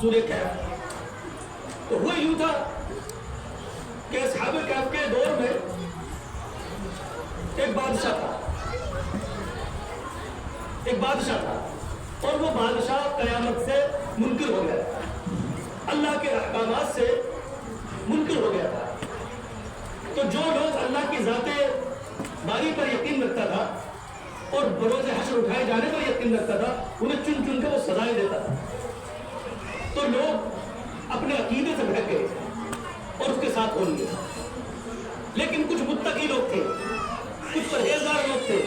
سورہ کہف. تو ہوا یوں تھا کہ اصحاب کہف کے دور میں ایک بادشاہ تھا اور وہ بادشاہ قیامت سے منکر ہو گیا تھا, اللہ کے احکامات سے منکر ہو گیا تھا. تو جو لوگ اللہ کی ذات باری پر یقین رکھتا تھا اور بروز حشر اٹھائے جانے پر یقین رکھتا تھا, انہیں چن چن کے وہ سزائیں دیتا تھا. تو لوگ اپنے عقیدے سے بھٹک گئے اور اس کے ساتھ ہو لیے. لیکن کچھ متقی لوگ تھے, کچھ پرہیزگار لوگ تھے,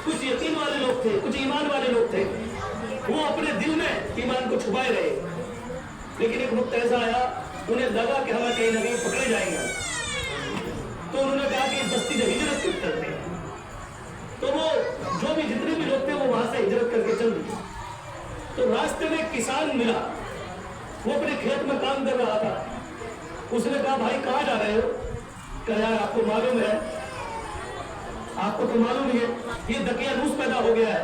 کچھ یقین والے لوگ تھے, کچھ ایمان والے لوگ تھے. وہ اپنے دل میں ایمان کو چھپائے رہے. لیکن ایک وقت ایسا آیا, انہیں لگا کہ ہمیں کہیں نہ کہیں پکڑے جائیں گے. تو انہوں نے کہا کہ اس بستی سے ہجرت کرتے ہیں. تو وہ جو بھی جتنے بھی لوگ تھے وہ وہاں سے ہجرت کر کے چل دیے. تو راستے میں ایک کسان ملا, وہ اپنے کھیت میں کام کر رہا تھا. اس نے کہا بھائی کہاں جا رہے ہو؟ کہا یار آپ کو معلوم ہے, آپ کو تو معلوم ہی ہے یہ دقیانوس پیدا ہو گیا ہے.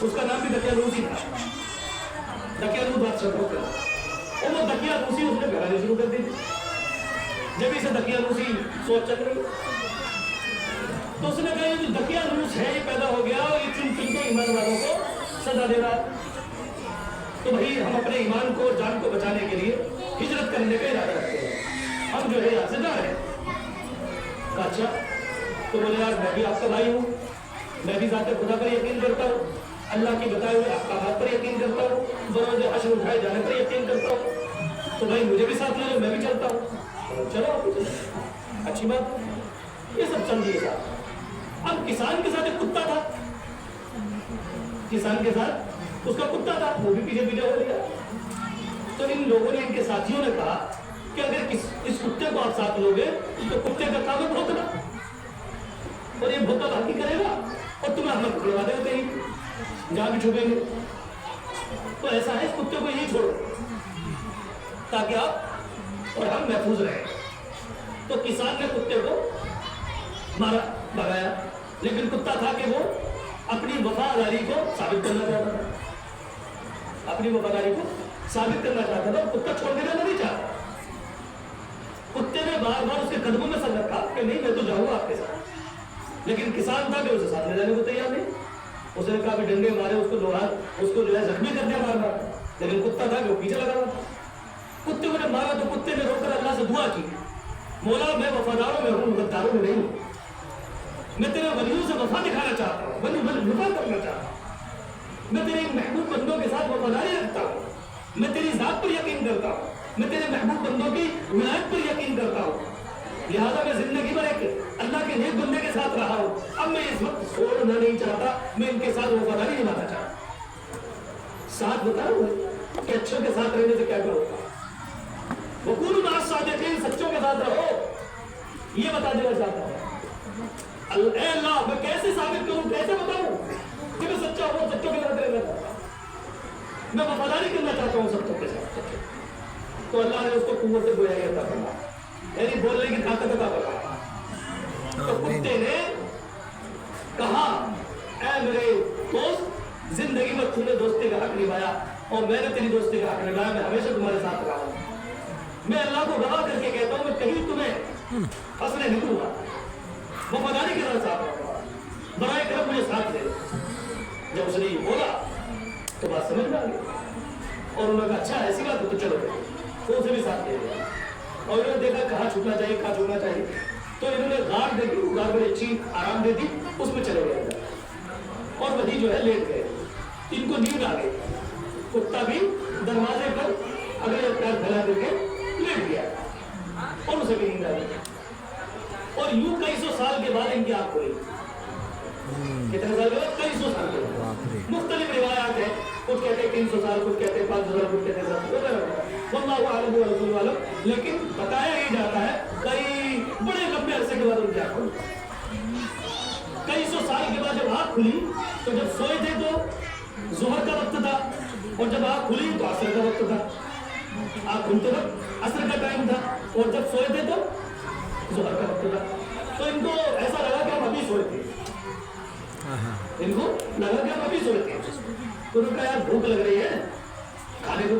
اس کا نام بھی دقیانوس ہی تھا, دقیانوس بادشاہ کا. اور وہ دقیانوسی اس نے گھرانے شروع کر دی. جب اسے دقیانوسی سوچ چل رہی, تو اس نے کہا یہ جو دقیانوس ہے یہ پیدا ہو گیا اور یہ چن چن کے ایمان والوں کو سزا دے رہا. تو بھائی ہم اپنے ایمان کو جان کو بچانے کے لیے ہجرت کرنے کا ارادہ رکھتے ہیں, ہم جو ہے یہاں سے جا رہے ہیں. اچھا, تو بولے یار میں بھی آپ کا بھائی ہوں, میں بھی ذات خدا پر یقین کرتا ہوں, اللہ کی بتائے ہوئے احکامات پر یقین کرتا ہوں, بروز حشر اٹھائے جانے پر یقین کرتا ہوں. تو بھائی مجھے بھی ساتھ لے لو, میں بھی چلتا ہوں. چلو آپ بھی اچھی بات. یہ سب چل دیے ساتھ. اب کسان کے ساتھ ایک کتا تھا, کسان کے ساتھ اس کا کتا تھا, وہ بھی پیچھے پیچھے ہو لیا. تو ان لوگوں نے, ان کے ساتھیوں نے کہا کہ اگر اس کتے کو آپ ساتھ لوگے تو کتے کا کام ہے بھونکنا, اور یہ بھونکا بھاگی کرے گا اور تمہیں ہم پکڑوا دے ہوتے ہی جہاں بھی چھپیں گے. تو ایسا ہے اس کتے کو یہی چھوڑو تاکہ آپ اور ہم محفوظ رہیں. تو کسان نے کتے کو مارا, بھگایا, لیکن کتا تھا کہ وہ اپنی وفاداری کو ثابت کرنا چاہتا تھا, اپنی وفاداری کو ثابت کرنا چاہتا تھا, اور کتا چھوڑ دینا نہیں چاہتا. کتے نے بار بار اس کے قدموں میں سر رکھا کہ نہیں میں تو جاؤں گا آپ کے ساتھ. لیکن کسان تھا کہ اسے ساتھ لے جانے کو تیار نہیں. اس نے کہا کہ ڈنڈے مارے اس کو, لوہا اس کو جو ہے زخمی کر دیا مار مار. لیکن کتا تھا کہ وہ پیچھے لگا تھا. کتے کو جب مارا تو کتے نے رو کر اللہ سے دعا کی, مولا میں وفاداروں میں ہوں, غداروں میں نہیں ہوں. میں تیرے ولیوں سے وفا دکھانا چاہتا ہوں, وفا کرنا چاہتا ہوں. میں تیرے محبوب بندوں کے ساتھ وفاداری رکھتا ہوں. میں تیری ذات پر یقین کرتا ہوں. میں تیرے محبوب بندوں کی ولایت پر یقین کرتا ہوں. لہذا میں زندگی بھر ایک اللہ کے نیک بندے کے ساتھ رہا ہوں. اب میں اس وقت چھوڑنا نہیں چاہتا, میں ان کے ساتھ وفاداری نبھانا چاہتا. ساتھ بتاؤ کہ اچھوں کے ساتھ رہنے سے کیا کرو. وقول مع الصادقین, سچوں کے ساتھ رہو, یہ بتا دینا چاہتا ہوں. اے اللہ میں کیسے ثابت کروں, کیسے بتاؤں کہ میں سچا ہوں, سچوں کے ساتھ رہنا چاہتا ہوں, میں وفاداری کرنا چاہتا ہوں سچوں کے ساتھ. تو اللہ نے اس کو قوت گویا عطا فرمایا, یعنی بولنے کی طاقت عطا فرمایا. تو کتے نے کہا اے میرے دوست, زندگی میں تم نے دوستی کا حق نبھایا اور میں نے تیری دوستی کا حق نبھایا. میں ہمیشہ تمہارے ساتھ رہا ہوں. میں اللہ کو گواہ کر کے کہتا ہوں میں کہیں تمہیں پھنسنے نہیں دوں گا. وفاداری کے ساتھ رہوں گا, برائے کرم مجھے ساتھ دے. جب اس نے یہ بولا تو بات سمجھ میں آ گئی, اور انہوں نے کہا اچھا ایسی بات ہے تو چلو. تو اسے بھی ساتھ دے دیا, اور انہوں نے دیکھا کہاں چھوٹنا چاہیے کہاں چھوڑنا چاہیے. تو انہوں نے غار دیکھی, غار بڑی اچھی آرام دے دی, اس میں چلے گئے اور وہی جو ہے لیٹ گئے. ان کو نیند آ گئی. کتا بھی دروازے پر اگلے پیر پھیلا دے کے لیٹ گیا اور اسے بھی نیند آ گئی. اور یوں کئی سو سال کے بعد ان کی آنکھ کھلی. کتنے سال کے بعد؟ کئی سو سال کے بعد. مختلف روایات ہیں, کچھ کہتے ہیں 300 سال, کچھ کہتے ہیں 500 سال, کچھ کہتے ہیں 700 سال. واللہ اعلم ورسول عالم. لیکن بتایا ہی جاتا ہے کئی بڑے لمبے عرصے کے بعد ان کی آنکھ کھلی. کئی سو سال کے بعد جب آنکھ کھلی تو جب سوئے تھے تو ظہر کا وقت تھا, اور جب آنکھ کھلی تو عصر کا وقت تھا. آنکھ کھلتے وقت عصر کا ٹائم تھا, اور جب سوئے تھے تو ظہر کا وقت تھا. تو ان کو ایسا لگا کہ ہم ابھی سوئے تھے, ان کو لگا کہ ہم ابھی سوئے تھے. تو انہوں نے کہا یار بھوک لگ رہی ہے, کھانے کو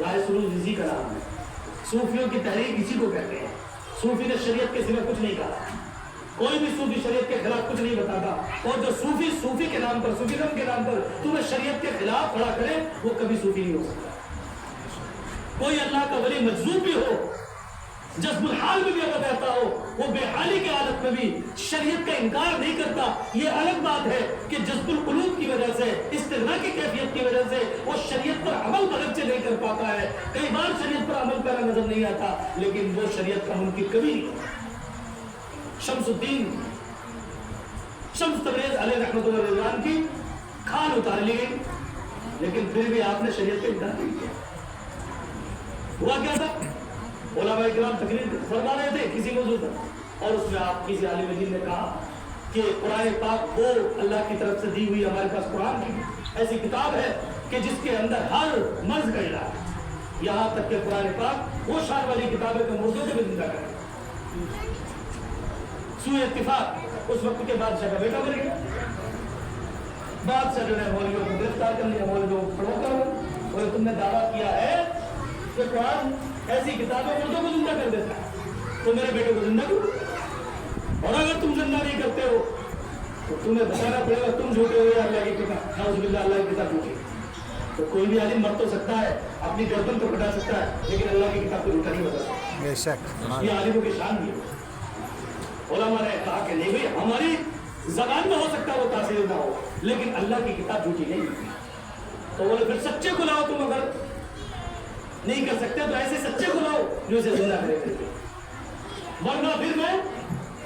رائے سلوک اسی کا نام ہے. صوفیوں کی تحریک اسی کو کہتے ہیں. صوفی نے شریعت کے سوا کچھ نہیں کہا. کوئی بھی صوفی شریعت کے خلاف کچھ نہیں بتاتا. اور جو صوفی کے نام پر, صوفیزم کے نام پر تمہیں شریعت کے خلاف کھڑا کرے, وہ کبھی صوفی نہیں ہو سکتا. کوئی اللہ کا ولی مجذوب بھی ہو, جذب الحال میں بھی اگر رہتا ہو, وہ بے حالی کی حالت میں بھی شریعت کا انکار نہیں کرتا. یہ الگ بات ہے کہ جذب القلوب کی وجہ سے, استغنا کی کیفیت کی وجہ سے وہ شریعت پر عمل بدل سے نہیں کر پاتا ہے. کئی بار شریعت پر عمل کرنا نظر نہیں آتا, لیکن وہ شریعت کا منکر کبھی نہیں ہوتا. شمس الدین شمس تبریز علیہ رحمۃ اللہ رضوان کی کھال اتار لی گئی, لیکن پھر بھی آپ نے شریعت کا انکار نہیں کیا. ہوا کیا تھا؟ علماء کرام تقریر فرما رہے تھے کسی موضوع پر, اور اس میں آپ کسی عالم دین نے کہا کہ قرآن پاک وہ اللہ کی طرف سے دی ہوئی ہمارے پاس قرآن کی ایسی کتاب ہے کہ جس کے اندر ہر مرض کا علاج ہے. یہاں تک کہ قرآن پاک وہ شان والی کتاب ہے کہ مردوں سے بھی زندہ کرے. سوء اتفاق اس وقت کے بادشاہ کا بیٹا بنے گا. بادشاہ جو ہے مولویوں کو گرفتار کر لیا, مولویوں کو پڑھو کر, اور تم نے دعویٰ کیا ہے کہ قرآن ایسی کتابیں مردوں کو زندہ کر دیتا ہے, تو میرے بیٹے کو زندہ کرو. اور اگر تم زندہ نہیں کرتے ہو تو تمہیں بتانا پڑے گا تم جھوٹے ہو یا اللہ کی کتاب, نعوذ باللہ اللہ کی کتاب جھوٹی. تو کوئی بھی عالم مر تو سکتا ہے, اپنی گردن تو کٹا سکتا ہے, لیکن اللہ کی کتاب کو جھوٹا نہیں بتا سکتا. بے شک. یہ عالموں کی شان بھی ہے. علماء نے کہا کہ نہیں بھائی, ہماری زبان میں ہو سکتا ہے وہ تاثیر نہ ہو, لیکن اللہ کی کتاب جھوٹی نہیں. تو بولے پھر سچے کو لاؤ, تم اگر نہیں کر سکتے تو ایسے سچے کو لاؤ جو اسے زندہ کرے, ورنہ پھر میں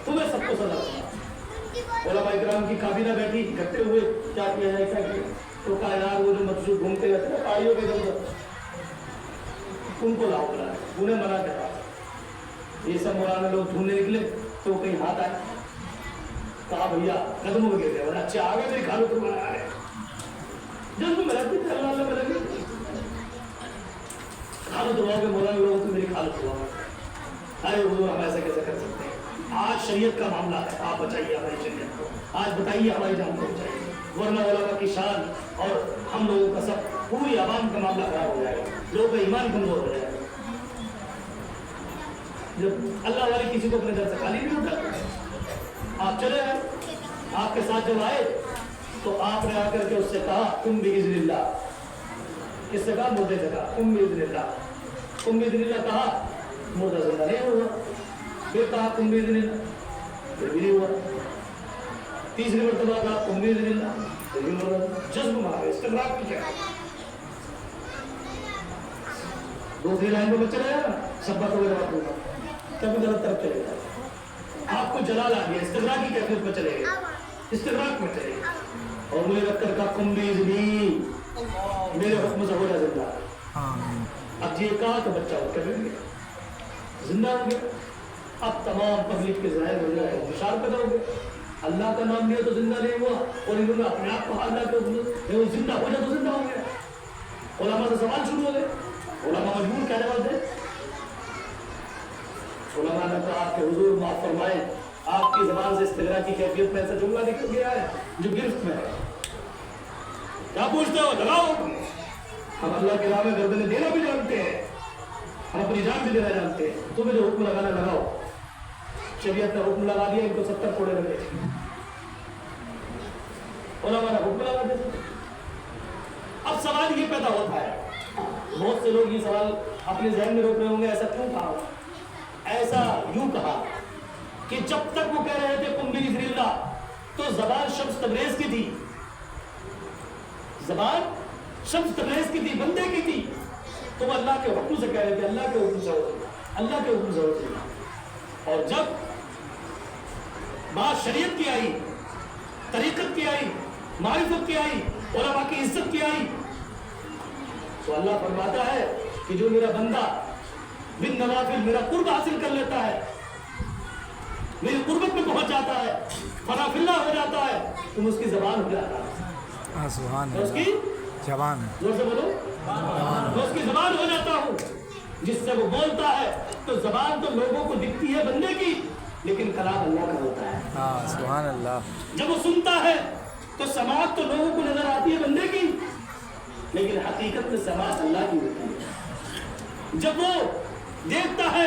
تمہیں سب کو سزا دوں گا. علماء کرام کی کابینہ بیٹھی, اکٹھے ہوئے, کیا کیا جائے کیا کیا. تو کہا یار وہ جو مجذوب گھومتے رہتے ہیں پہاڑیوں کے اندر, ان کو لاؤ بلا. انہیں منع کرا. یہ سب مولانا لوگ ڈھونڈنے نکلے تو کہیں ہاتھ آئے, کہا بھیا قدموں میں گر گئے, اچھا آگے میری کھالو تم بنا رہے جب تم رہتے تھے اللہ اللہ میں لگے کھالو دعاؤ کے مولانا لوگوں تو میری کھالو دعاؤ. ارے حضور ہم ایسا کیسے کر سکتے ہیں, آج شریعت کا معاملہ ہے, آپ بچائیے ہماری شریعت کو, آج بتائیے ہماری جان کو بچائیے, ورنہ علماء کی شان اور ہم لوگوں کا سب پوری عوام کا معاملہ خراب ہو جائے گا, لوگوں کا ایمان کمزور ہو جائے گا. جب اللہ والے کسی کو اپنے گھر سے خالی نہیں ہوتا. آپ چلے گئے, آپ کے ساتھ جب آئے تو آپ نے آ کر کے اس سے کہا تم بِإِذْنِ اللَّهِ, کس سے کہا؟ مردے سے کہا تم بِإِذْنِ اللَّهِ. تم بِإِذْنِ اللَّهِ کہا, مردہ زندہ نہیں ہوا. پھر کہا تم بِإِذْنِ اللَّهِ, پھر بھی نہیں ہوا. تیسری مرتبہ کہا تم بِإِذْنِ اللَّهِ, پھر بھی مردہ. جذب مارے, استغراق کی کیا. دوسری لائن میں بچہ رہے گا, سب باتوں میں جواب دوں گا, تب غلط طرف چلے گا. آپ کو جلال آ گیا, استغراق کی کیفیت میں چلے گا, استغراق میں چلے گا. اور مجھے رکھ کر کہا تم بِإِذْنِ, میرے حکم سے ہو جا زندہ. اب یہ کہا تو بچہ اٹھ کر گیا, زندہ ہو گیا. اب تمام پبلک کے ظاہر ہو جائے, انتشار پیدا ہو گیا. اللہ کا نام لیا تو زندہ نہیں ہوا, اور انہوں نے اپنے آپ کو اللہ کے زندہ ہو جائے تو زندہ ہو گیا. علماء سے سوال شروع ہو گئے, علماء مجبور کیا جواب دے. علماء نے کہا کہ حضور معاف فرمائے, آپ کی زبان سے استغراء کی کیفیت میں ایسا جملہ نکل گیا ہے جو گرفت میں ہے. کیا پوچھتے ہو, لگاؤ. ہم اللہ کے راہ میں گردنیں دینا بھی جانتے ہیں, ہم اپنی جان بھی دینا جانتے ہیں. تمہیں جو حکم لگانا لگاؤ. شریعت نے حکم لگا دیا, ان کو 70 کوڑے لگے. علماء نے حکم لگا دیا. اب سوال یہ پیدا ہوتا ہے, بہت سے لوگ یہ سوال اپنے ذہن میں روک رہے ہوں گے, ایسا کیوں کہا, ایسا یوں کہا کہ جب تک وہ کہہ رہے تھے قم بِإِذْنِ اللَّهِ تو زبان شمس تبریز کی تھی, زبان شمس تبریز کی تھی, بندے کی تھی. تو وہ اللہ کے حکم سے کہہ رہے تھے, اللہ کے حکم سے ہوتے, اللہ کے حکم سے ہوتے. اور جب بات شریعت کی آئی, طریقت کی آئی, معرفت کی آئی, علماء کی عزت کی آئی, تو اللہ فرماتا ہے کہ جو میرا بندہ بن نوافل میرا قرب حاصل کر لیتا ہے, میری قربت میں پہنچ جاتا ہے, فنا فی اللہ ہو جاتا ہے, تم اس کی زبان ہو جاتا ہے. سبحان اس کی زبان, زور سے بولو, میں اس کی زبان ہو جاتا ہوں. جس سے وہ بولتا ہے تو زبان تو لوگوں کو دکھتی ہے بندے کی, لیکن کلام اللہ کا ہوتا ہے. سبحان اللہ. جب وہ سنتا ہے تو سماعت تو لوگوں کو نظر آتی ہے بندے کی, لیکن حقیقت میں سماعت اللہ کی ہوتی ہے. جب وہ دیکھتا ہے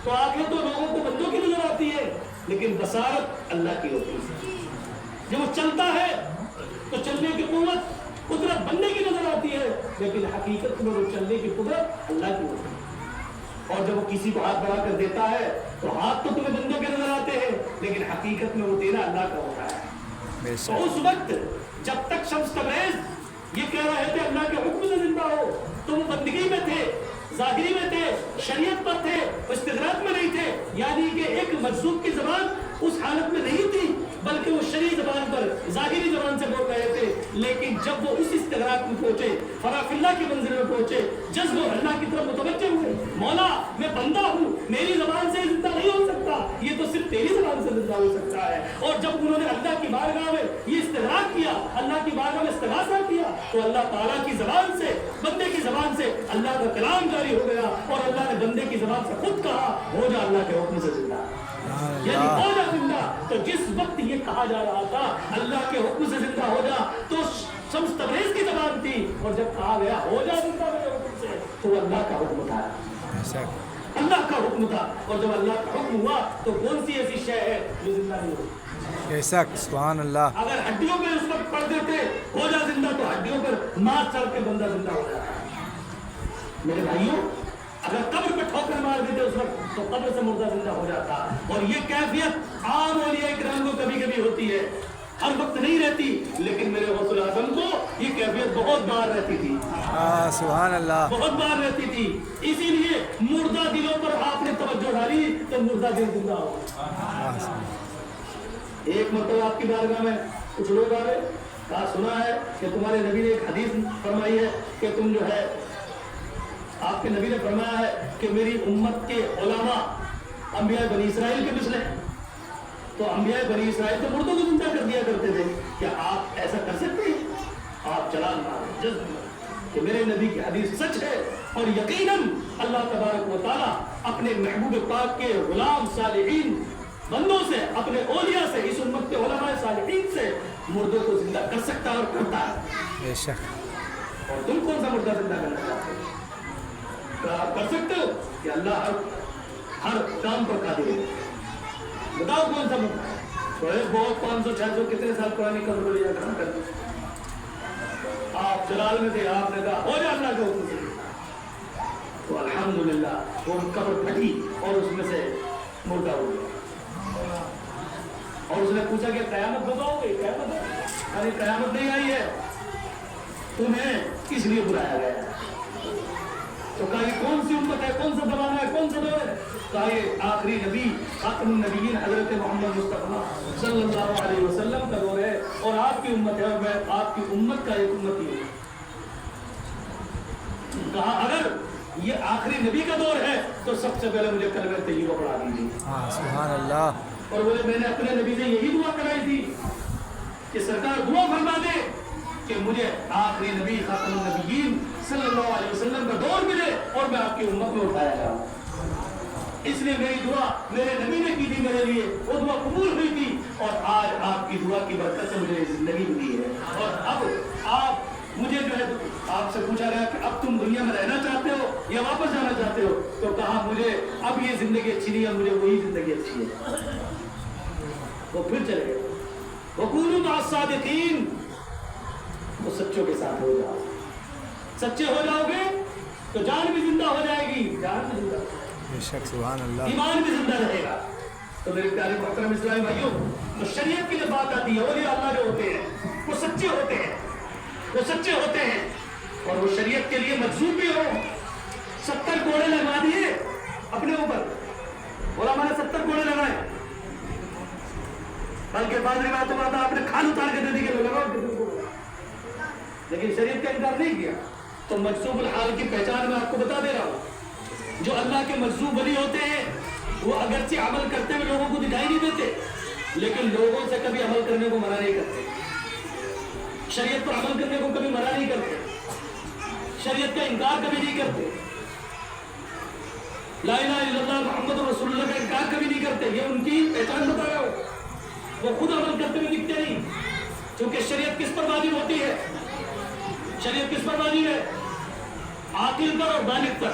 تو آنکھیں تو لوگوں کو بندوں کی نظر آتی ہے لیکن بصارت اللہ کی ہوتی ہے. جب وہ چلتا ہے تو چلنے کی قدرت بندے کی نظر آتی ہے لیکن حقیقت میں وہ چلنے کی قدرت اللہ کی ہوتی ہے. اور جب وہ کسی کو ہاتھ بڑھا کر دیتا ہے تو ہاتھ تو تمہیں بندوں کے نظر آتے ہیں لیکن حقیقت میں وہ دینا اللہ کا ہوتا ہے. تو اس وقت جب تک شمس تبریز یہ کہہ رہے تھے اللہ کے حکم سے زندہ ہو تو وہ بندگی میں تھے, ظاہری میں تھے, شریعت پر تھے, استدراک میں نہیں تھے. یعنی کہ ایک مجذوب کی زبان اس حالت میں نہیں تھی بلکہ وہ شرعی زبان پر ظاہری زبان سے بول رہے تھے. لیکن جب وہ اس استدراک میں پہنچے, فراف اللہ کی منزل میں پہنچے, جذب اللہ کی طرف متوجہ ہوئے, مولا میں بندہ ہوں, میری زبان سے زندہ نہیں ہو سکتا, یہ تو صرف تیری زبان سے زندہ ہو سکتا ہے. اور جب انہوں نے اللہ کی بارگاہ میں یہ استدراک کیا, اللہ کی بارگاہ میں استغاثہ کیا تو اللہ تعالیٰ کی زبان سے, بندے کی زبان سے اللہ کا کلام جاری ہو گیا اور اللہ نے بندے کی زبان سے خود کہا ہو جا اللہ کے حکم سے زندہ. یعنی ہو جا زندہ. تو جس وقت یہ کہا جا رہا تھا اللہ کے حکم سے زندہ ہو جا تو شمس تبریز کی زبان تھی, اور جب کہا گیا ہو جا زندہ میرے حکم سے تو اللہ کا حکم تھا, اللہ کا حکم تھا. اور جب اللہ کا حکم ہوا تو کون سی ایسی شے ہے جو زندہ نہیں ہوئی؟ ایسا سبحان اللہ. اگر ہڈیوں پہ اس وقت پڑھ دیتے ہو جا زندہ تو ہڈیوں پر مار چڑھ کے بندہ زندہ ہو جاتا. میرے بھائیوں اگر قبر پہ ٹھوکر مار دیتے اس وقت تو قبر سے مردہ زندہ ہو جاتا. اور یہ کیفیت عام اولیاء کرام کو کبھی کبھی ہوتی ہے, ہر وقت نہیں رہتی, لیکن میرے غوث اعظم کو یہ کیفیت بہت بار رہتی تھی. سبحان اللہ, بہت بار رہتی تھی. اسی لیے مردہ دلوں پر آپ نے توجہ ڈالی تو مردہ دل زندہ ہو. ایک مرتبہ آپ کی بارگاہ میں کچھ لوگ آ گئے, کہا سنا ہے کہ تمہارے نبی نے ایک حدیث فرمائی ہے کہ تم جو ہے, آپ کے نبی نے فرمایا ہے کہ میری امت کے علماء انبیاء بنی اسرائیل کے مثل ہیں. تو انبیاء بنی اسرائیل تو مردوں کو زندہ کر دیا کرتے تھے, کیا آپ ایسا کر سکتے ہیں؟ آپ چلان مارے جذب کہ میرے نبی کی حدیث سچ ہے. اور یقیناً اللہ تبارک و تعالیٰ اپنے محبوب پاک کے غلام صالحین بندوں سے, اپنے اولیاء سے, اس امت کے علماء صالحین سے مردوں کو زندہ کر سکتا ہے اور کرتا ہے. بے شک. اور تم کون سا مردہ زندہ کرنا چاہتے ہو؟ آپ کر سکتے ہو کہ اللہ ہر کام پر قادر ہے. بتاؤ کون سا مردہ ہے؟ بہت 500 600 کتنے سال پرانی قبر لیا کر آپ جلال میں تھے, آپ نے کہا ہو جا اللہ کے حکم سے, تو الحمدللہ وہ قبر پھٹی اور اس میں سے مردہ ہو گیا. اور اس نے پوچھا کہ قیامت بتاؤ گے؟ قیامت ہے, ارے قیامت نہیں آئی ہے, تمہیں کس لیے بلایا گیا ہے؟ تو کہا یہ کون سی امت ہے, کون سا زمانہ ہے, کون سا دور ہے؟ کہا یہ آخری نبی خاتم النبیین حضرت محمد مصطفیٰ صلی اللہ علیہ وسلم کا دور ہے اور آپ کی امت ہے اور میں آپ کی امت کا ایک امتی ہوں. کہا اگر یہ آخری نبی کا دور ہے تو سب سے پہلے مجھے کلمہ طیبہ پڑھا دیجیے. سبحان اللہ. اور بولے میں نے اپنے نبی سے یہی دعا کرائی تھی کہ سرکار دعا فرما دے کہ مجھے آخری نبی خاتم النبیین صلی اللہ علیہ وسلم کا دور ملے اور میں آپ کی امت میں اٹھایا جاؤں. اس لیے میری دعا میرے نبی نے کی تھی میرے لیے, وہ دعا قبول ہوئی تھی اور آج آپ کی دعا کی برکت سے مجھے زندگی ملی ہے. اور اب آپ مجھے جو ہے آپ سے پوچھا گیا کہ اب تم دنیا میں رہنا چاہتے ہو یا واپس جانا چاہتے ہو, تو کہا مجھے اب یہ زندگی اچھی نہیں ہے, مجھے وہی زندگی اچھی ہے. وہ پھر چلے گئے. وَكُونُوا مَعَ الصَّادِقِينَ, وہ سچوں کے ساتھ ہو جاؤ. سچے ہو جاؤ گے تو جان بھی زندہ ہو جائے گی, جان بھی زندہ, بے شک سبحان اللہ, ایمان بھی زندہ رہے گا. تو میرے پیارے محترم اسلامی بھائیوں, تو شریعت کی جو بات آتی ہے اولیاء اللہ جو ہوتے ہیں وہ سچے ہوتے ہیں, وہ سچے ہوتے ہیں اور وہ شریعت کے لیے مجذوب بھی ہو. 70 کوڑے لگوا دیے اپنے اوپر اور ہمارے 70 کوڑے لگائے, بلکہ بعض روایتوں میں آتا آپ نے کھال اتار کے دے دی کہ لگاؤ, لیکن شریعت کا انکار نہیں کیا. تو مجذوب الحال کی پہچان میں آپ کو بتا دے رہا ہوں, جو اللہ کے مجذوب ولی ہوتے ہیں وہ اگرچہ عمل کرتے ہوئے لوگوں کو دکھائی نہیں دیتے لیکن لوگوں سے کبھی عمل کرنے کو منع نہیں کرتے, شریعت پر عمل کرنے کو کبھی منع نہیں کرتے, شریعت کا انکار کبھی نہیں کرتے, لا الہ الا اللہ محمد رسول اللہ کا انکار کبھی نہیں کرتے. یہ ان کی پہچان بتا رہا ہوں. وہ خود عمل کرتے ہوئے دکھتے نہیں, کیونکہ شریعت کس پر واجب ہوتی ہے؟ شریعت کس پر واجب ہے؟ عاقل پر اور بالغ پر.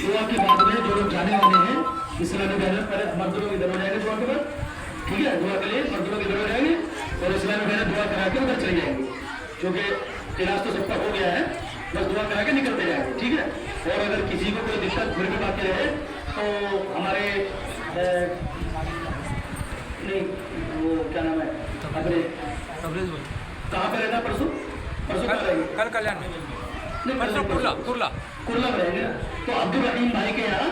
دعا کے بعد میں جو لوگ جانے والے ہیں اسلامی بہنیں پہلے مردوں کے ادھر ہو جائیں گے دعا کے بعد، ٹھیک ہے، دعا کے لیے مردوں کے ادھر ہو جائیں گے اور اسلامی بہنیں دعا کرا کے ادھر چلے جائیں گے، کیونکہ علاج تو سب کا ہو گیا ہے، بس دعا کرا کے نکلتے جائیں گے، ٹھیک ہے۔ اور اگر کسی کو کوئی دقت گھر میں باقی رہے تو ہمارے نہیں وہ کیا نام ہے اپنے کہاں پہ رہنا پرسوں کہاں رہیں گے؟ کل کلیان میں پرسوں کرلا میں رہیں گے نا، تو عبد الرحیم بھائی کے یہاں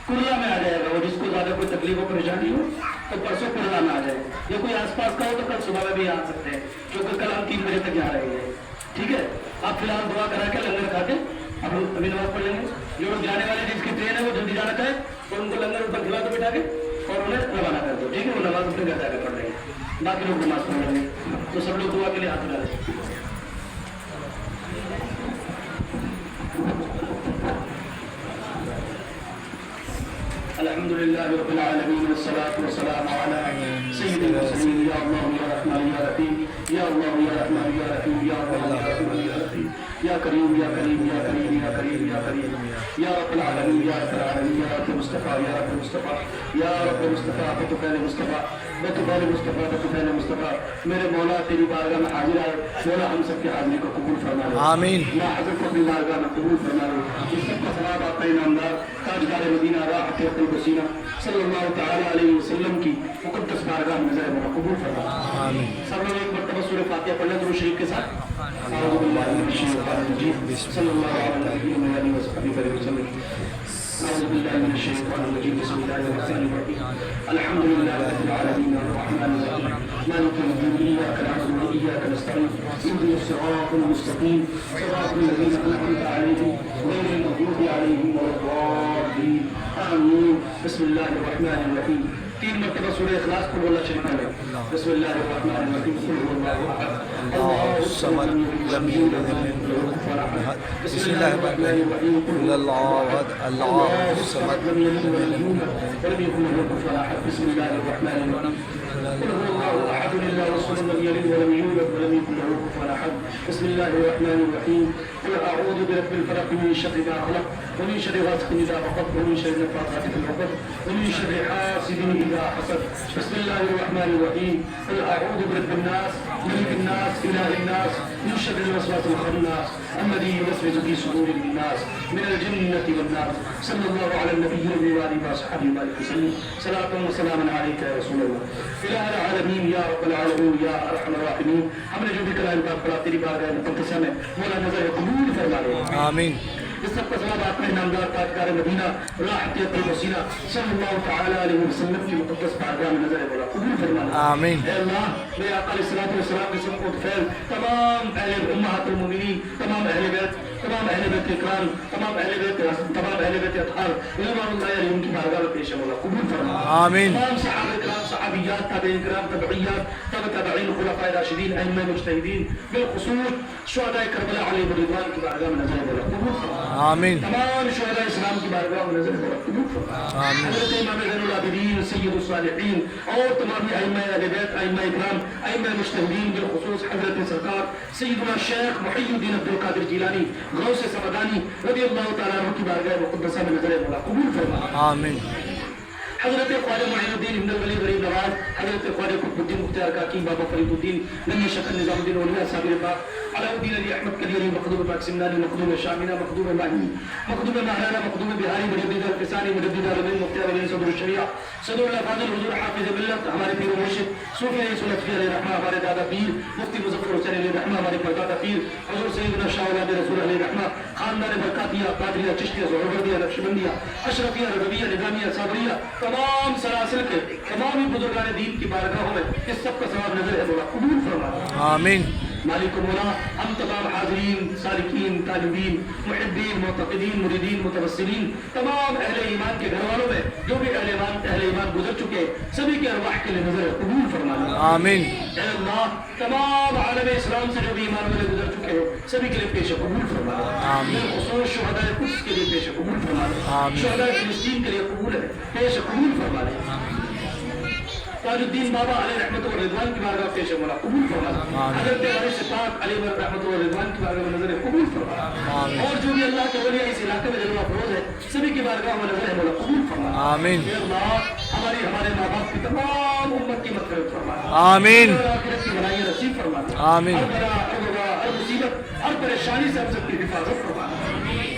کرلا میں آ جائے گا، وہ جس کو زیادہ کوئی تکلیف ہو پریشانی ہو تو پرسوں کرلا میں آ جائے گا، یا کوئی آس پاس کا ہو تو کل صبح میں بھی آ سکتے ہیں، کیونکہ کل ہم 3 بجے تک یہاں رہیں گے، ٹھیک ہے۔ آپ فی الحال دعا کرا کے لنگر کھا کے اب ابھی نماز پڑھ لیں گے، جو لوگ جانے والے جس کی ٹرین ہے وہ جلدی جانا چاہے تو ان کو لنگر اوپر کھلا دو بٹھا کے اور انہیں روانہ کر دو، ٹھیک ہے، وہ نماز اپنے گھر جا کے پڑھ لیں گے، باقی لوگ نماز پڑھ لیں گے، تو سب لوگ دعا کے لیے ہاتھ ملا لیں۔ الحمد لله رب العالمين والصلاة والسلام على سيد المرسلين يا الله يا رحمن يا رحيم يا الله يا رحمن يا رحيم يا الله يا رحمن يا رحيم يا كريم يا كريم يا كريم يا كريم يا كريم يا رب العالمين يا رب العالمين يا رب مصطفى يا رب مصطفى يا رب مصطفى بتفعل مصطفى بتفعل مصطفى بتفعل مصطفى میرے مولا تیری بارگاہ میں حاضر ہے، مولا ہم سب کی حاضری کو قبول فرما لے، آمین۔ یا حضرت کو اپنی بارگاہ میں قبول فرما لے، اس سب کا ثواب آپ کا انعامدار تاجدار مدینہ راحت البصیرہ صلی اللہ تعالی علیہ وسلم کی مقدس بارگاہ میں نظر مولا قبول فرما لے۔ آمین۔ سب لوگ ایک مرتبہ سورہ فاتحہ پڑھ لیں درود شریف کے ساتھ۔ اعوذ باللہ من الشیطان الرجیم صلی اللہ علیہ وسلم۔ أعوذ بالله من الشيطان الرجيم بسم الله الرحمن الرحيم الحمد لله رب العالمين الرحمن الرحيم مالك يوم الدين إياك نعبد وإياك نستعين اهدنا الصراط المستقيم صراط الذين أنعمت عليهم غير المغضوب عليهم ولا الضالين آمين بسم الله الرحمن الرحيم 3 مرتبہ سورہ اخلاص کو بولنا شریف ہے بسم اللہ الرحمن الرحیم قل هو الله احد الله الصمد لم يلد ولم يولد ولم يولد بسم الله الرحمن الرحيم قل الله احد الله الصمد لم يلد ولم يولد ولم يكن له كفوا احد بسم الله الرحمن الرحيم قل هو الله احد لله الصمد لم يلد ولم يولد ولم يكن له كفوا احد بسم الله الرحمن الرحيم قل اعوذ برب الفلق من شر ما خلق ومن شر غاسق اذا وقب ومن شر النفاثات في العقد ومن شر حاسد اذا حسد بسم الله الرحمن الرحيم قل اعوذ برب الناس ملك الناس اله الناس من شر الوسواس الخناس الذي يوسوس في صدور الناس من الجنة والناس صلى الله على النبي وآله وصحبه وسلم صلاة وسلاما عليك يا رسول الله إله العالمين يا رب العالمين يا أرحم الراحمين ہم نے جو بھی کلام پاک پڑھا تیری بارگاہ مقدسہ میں مولا نظر قبول فرما لے آمین۔ اس سب کا ثواب آپ نے نامدار تاجدار مدینہ راحت البصیرہ صلی اللہ تعالی علیہ وسلم کی مقدس بارگاہ میں نظر مولا قبول فرما لے آمین۔ اے اللہ میرے آقا علیہ الصلوۃ والسلام کے سب کو فیل تمام اہل امہات المومنین تمام اہل بیت اکرام تمام اہل بیت اطہار رضوان اللہ علیہم کی بارگاہ میں پیش مولا قبول فرما آمین۔ تمام صحابہ کرام صحابیات تابعین کرام تبعیات تابعین خلفاء راشدین ائمہ مجتہدین بالخصوص شہداء کربلا علیہم رضوان کی بارگاہ میں نظر مولا قبول فرما آمین۔ تمام شہداء اسلام کی بارگاہ میں نظر مولا قبول فرما آمین۔ حضرت امام زین العابدین سید الصالحین اور تمام ائمہ اہل بیت ائمہ اکرام ائمہ مجتہدین بالخصوص حضرت سرکار سیدنا شیخ محی الدین عبد القادر جیلانی غوث سمدانی رضی اللہ تعالیٰ عنہ کی بارگاہ مقدسہ میں نظر مولا قبول فرما آمین۔ حضرت خواجہ معین الدین ابن الولی غریب نواز حضرت خواجہ قطب الدین مختار کاکی بابا فرید الدین نمی شکل نظام الدین اولیاء صابر پاک علاء الدین علی احمد کلیری مخدوم پاک سمنانی مخدوم شامینہ مخدوم ماہی مخدوم ماہرانہ مخدوم بہاری مجدد الفسانی مجدد الدین مختار علی صدر الشریعہ صدر اللہ فاضل حضور حافظ ملت ہمارے پیر و مرشد صوفی علی سلطفی علیہ رحمہ ہمارے دادا پیر مفتی مظفر حسین علیہ رحمہ ہمارے پردادا پیر حضور سیدنا شاہ اولاد رسول علیہ رحمہ خاندان برکاتیہ قادریہ چشتیہ زہروردیہ نقشبندیہ اشرفیہ رضویہ نظامیہ صابریہ تمام سلاسل کے تمام بزرگان دین کی بارگاہوں میں اس سب کا ثواب نظر ہے مولا قبول فرما آمین۔ مالک مولا ہم تمام حاضرین سالکین طالبین محبین معتقدین مریدین متوسلین تمام اہل ایمان کے گھر والوں میں جو بھی اہل ایمان گزر چکے سبھی کے ارواح کے لیے نظر قبول فرما آمین۔ اے اللہ تمام عالم اسلام سے جو بھی ایمان والے گزر چکے کے سبھی کے لیے پیش قبول فرما دے خصوص شہداء قدس کے لیے پیش قبول فرما دے شہداء فلسطین کے لیے قبول ہے پیش قبول فرما دے تاج الدین بابا علیہ رحمت و رضوان کی بارگاہ پیش مولا قبول فرما دے حضرت وارث پاک علیہ رحمت و رضوان کی بارگاہ میں نظر قبول فرما دے اور جو بھی اللہ کے ولی اس علاقے میں جلوہ افروز ہے سبھی کی بارگاہ میں نظر مولا قبول فرما دے آمین اے اللہ ہمارے ماں باپ کی تمام امت کی مغفرت فرما دے آمین آخرت کی بھلائی نصیب فرما دے آمین ہر بلا ہر وبا ہر مصیبت ہر پریشانی سے ہم سب کی حفاظت فرما دے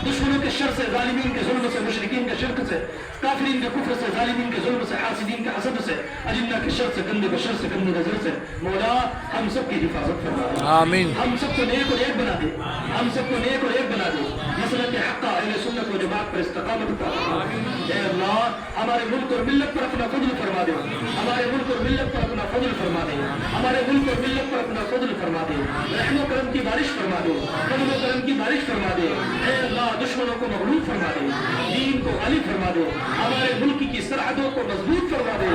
دشمنوں کے شر سے ظالمین کے ظلم سے مشرکین کے شرک سے کافرین کے کفر سے ظالمین کے ظلم سے حاسدین کے حسد سے اجنہ کے شر سے گندے بشر سے گندے نظر سے مولا ہم سب کی حفاظت فرما دے آمین ہم سب کو نیک اور ایک بنا دے ہم سب کو نیک اور ایک بنا دے مسلک حقہ اہل سنت و جماعت پر استقامت عطا فرما اے اللہ ہمارے ملک اور ملت پر اپنا فضل فرما دے ہمارے ملک اور ملت پر اپنا فضل فرما دے ہمارے ملک اور ملت پر اپنا فضل فرما دے رحم و کرم کی بارش فرما دے فضل و کرم کی بارش فرما دے اے اللہ دشمنوں کو مغلوب فرما دے دین کو غالب فرما دے ہمارے ملک کی سرحدوں کو مضبوط فرما دے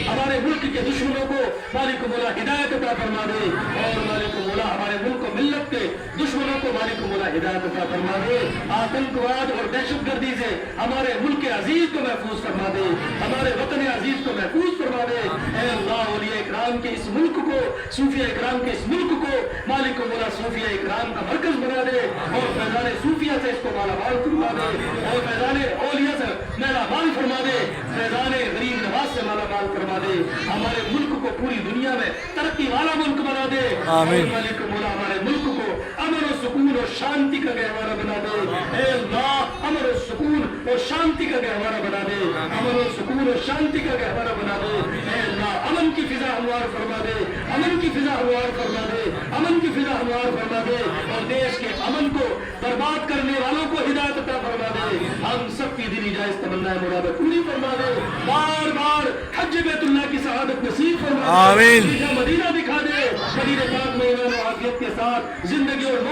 ہمارے ملک کے دشمنوں کو مالک مولا ہدایت عطا فرما دے اور مالک مولا ہمارے ملک و ملت کے دشمنوں کو مالک مولا ہدایت عطا فرما دے آتنکواد اور دہشت گردی سے ہمارے ملک عزیز کو محفوظ فرما دے ہمارے وطن عزیز کو محفوظ فرما دے اے اللہ اولیاء اکرام کے اس ملک کو صوفیاء اکرام کے اس ملک کو مالک مولا صوفیاء اکرام کا مرکز بنا دے اور فیضان صوفیہ سے اس کو مالا مال فرما دے اور فیضان اولیاء سے میرا مال فرما دے فیضان غریب نواز سے مالا مال فرما دے ہمارے ملک کو پوری دنیا میں ترقی والا ملک بنا دے آمین مالک مولا ہمارے ملک کو امن و سکون اور شانتی کا گہوارہ بنا دے اے اللہ امن و سکون اور شانتی کا گہوارہ بنا دے امن و سکون اور شانتی کا گہوارہ بنا دے اے اللہ امن کی فضا ہموار فرما دے امن کی فضا ہموار فرما دے امن کی فضا ہموار فرما دے اور دیش کے امن کو برباد کرنے والوں کو ہدایت عطا فرما دے ہم سب کی دلی جائز تمنا مراد پوری فرما دے بار بار حج بیت اللہ کی سعادت نصیب فرما دے آمین مدینہ دکھا دے مدینہ پاک میں ایمان و عافیت کے ساتھ زندگی اور